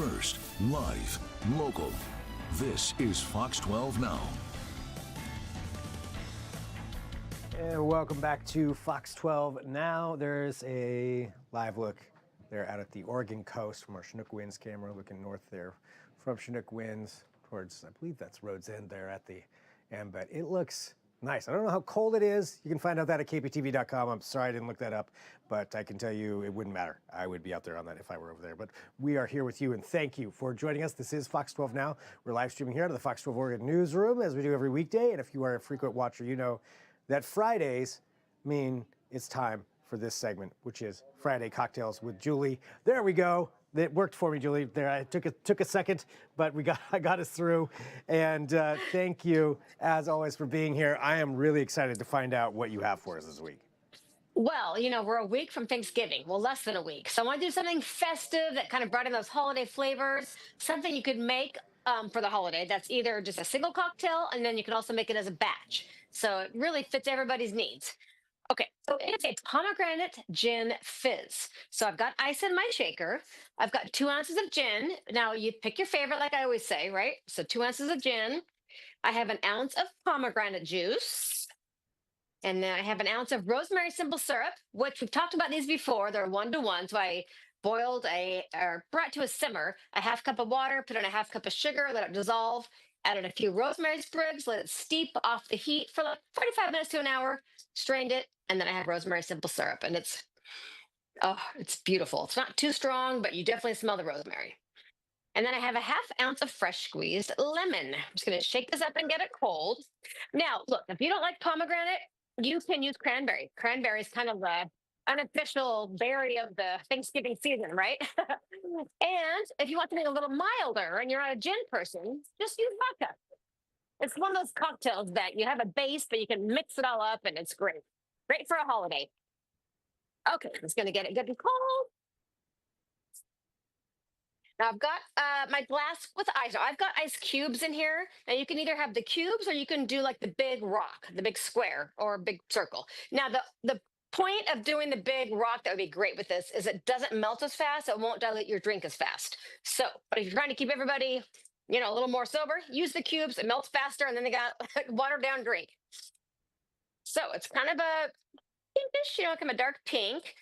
first, live, local. This is Fox 12 Now. And welcome back to Fox 12 Now. There's a live look there out at the Oregon coast from our Chinook Winds camera, looking north there from Chinook Winds towards, I believe that's Road's End there at the end, but it looks nice. I don't know how cold it is. You can find out that at kptv.com. I'm sorry I didn't look that up, but I can tell you it wouldn't matter. I would be out there on that if I were over there. But we are here with you, and thank you for joining us. This is Fox 12 Now. We're live streaming here out of the Fox 12 Oregon newsroom, as we do every weekday. And if you are a frequent watcher, you know that Fridays mean it's time for this segment, which is Friday Cocktails with Julie. There we go. It worked for me, Julie. There, I took a second, but I got us through. And thank you, as always, for being here. I am really excited to find out what you have for us this week. Well, we're a week from Thanksgiving. Well, less than a week. So I want to do something festive that kind of brought in those holiday flavors, something you could make for the holiday. That's either just a single cocktail, and then you can also make it as a batch. So it really fits everybody's needs. Okay, so it's a pomegranate gin fizz. So I've got ice in my shaker. I've got 2 ounces of gin. Now you pick your favorite, like I always say, right? So 2 ounces of gin. I have an ounce of pomegranate juice. And then I have an ounce of rosemary simple syrup, which we've talked about these before. They're 1-to-1. So I boiled or brought to a simmer, a half cup of water, put in a half cup of sugar, let it dissolve, added a few rosemary sprigs, let it steep off the heat for like 45 minutes to an hour, strained it, and then I have rosemary simple syrup. And it's beautiful. It's not too strong, but you definitely smell the rosemary. And then I have a half ounce of fresh squeezed lemon. I'm just going to shake this up and get it cold. Now, look, if you don't like pomegranate, you can use cranberry. Cranberry is kind of the unofficial berry of the Thanksgiving season, right? And if you want something a little milder and you're not a gin person, just use vodka. It's one of those cocktails that you have a base, but you can mix it all up and it's great. Great for a holiday. Okay, I'm just going to get it good and cold. Now I've got my glass with ice. I've got ice cubes in here. Now you can either have the cubes or you can do like the big rock, the big square or big circle. Now the point of doing the big rock that would be great with this is it doesn't melt as fast. It won't dilute your drink as fast. So, but if you're trying to keep everybody, a little more sober, use the cubes. It melts faster, and then they got a watered down drink. So it's kind of a pinkish, kind of a dark pink.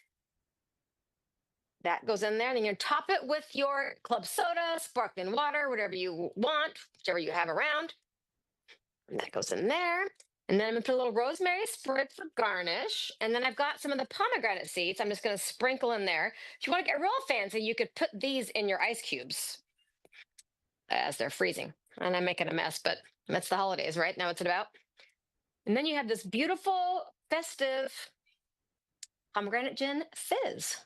That goes in there, and then you top it with your club soda, sparkling water, whatever you want, whichever you have around. And that goes in there. And then I'm going to put a little rosemary sprig for garnish. And then I've got some of the pomegranate seeds. I'm just going to sprinkle in there. If you want to get real fancy, you could put these in your ice cubes as they're freezing. And I'm making a mess, but that's the holidays, right? Now what's it about? And then you have this beautiful, festive pomegranate gin fizz.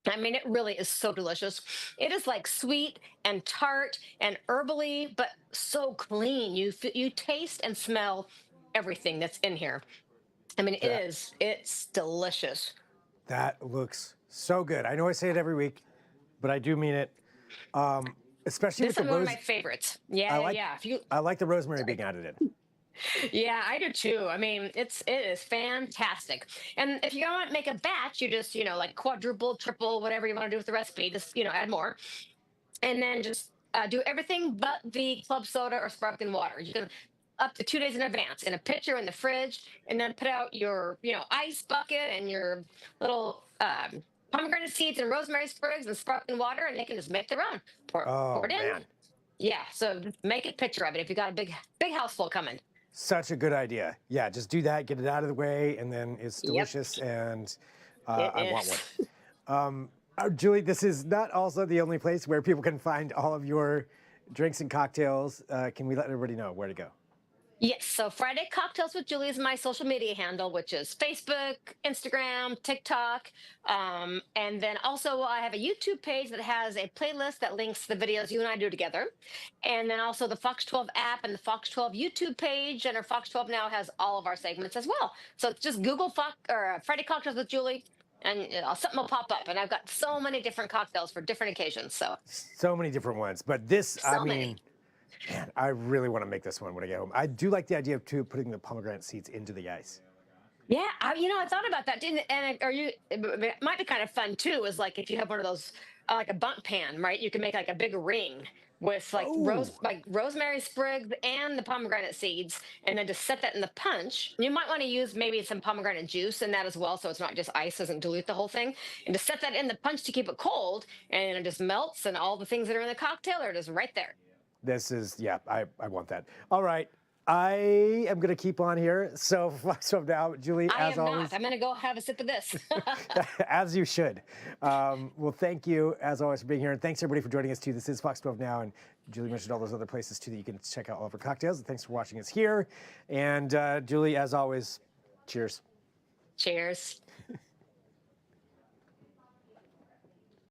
I mean, it really is so delicious. It is like sweet and tart and herbally, but so clean. You taste and smell everything that's in here. I mean, it's delicious. That looks so good. I know I say it every week, but I do mean it. Especially This with is the one of my favorites. Yeah, yeah. I like the rosemary being added in. Yeah, I do too. I mean, it is fantastic. And if you want to make a batch, you just, like quadruple, triple, whatever you want to do with the recipe, just, add more. And then just do everything but the club soda or sparkling water. You can up to 2 days in advance in a pitcher in the fridge, and then put out your, ice bucket and your little pomegranate seeds and rosemary sprigs and sparkling water, and they can just make their own. Pour it in. Man. Yeah, so make a picture of it if you got a big house full coming. Such a good idea. Yeah, just do that, get it out of the way, and then it's delicious, and I want one. Julie, this is not also the only place where people can find all of your drinks and cocktails. Can we let everybody know where to go? Yes, so Friday Cocktails with Julie is my social media handle, which is Facebook, Instagram, TikTok. And then also I have a YouTube page that has a playlist that links the videos you and I do together. And then also the Fox 12 app and the Fox 12 YouTube page, and our Fox 12 Now has all of our segments as well. So just Google Friday Cocktails with Julie, and something will pop up. And I've got so many different cocktails for different occasions. So many different ones. But this, so many. Man, I really want to make this one when I get home. I do like the idea of putting the pomegranate seeds into the ice. Yeah, I thought about that, didn't and it might be kind of fun too, is like if you have one of those like a bunk pan, right? You can make like a big ring with Oh, like rosemary sprigs and the pomegranate seeds, and then just set that in the punch. You might want to use maybe some pomegranate juice in that as well, so it's not just ice, doesn't dilute the whole thing. And just set that in the punch to keep it cold, and it just melts, and all the things that are in the cocktail are just right there. this is, yeah, I want that. All right. I am going to keep on here. So, so now, Julie, I as am not. always, I'm gonna go have a sip of this. as you should. Well, thank you, as always, for being here. And thanks, everybody, for joining us, too. This is Fox 12 Now. And Julie mentioned all those other places, too, that you can check out all of our cocktails. And thanks for watching us here. And Julie, as always, cheers. Cheers.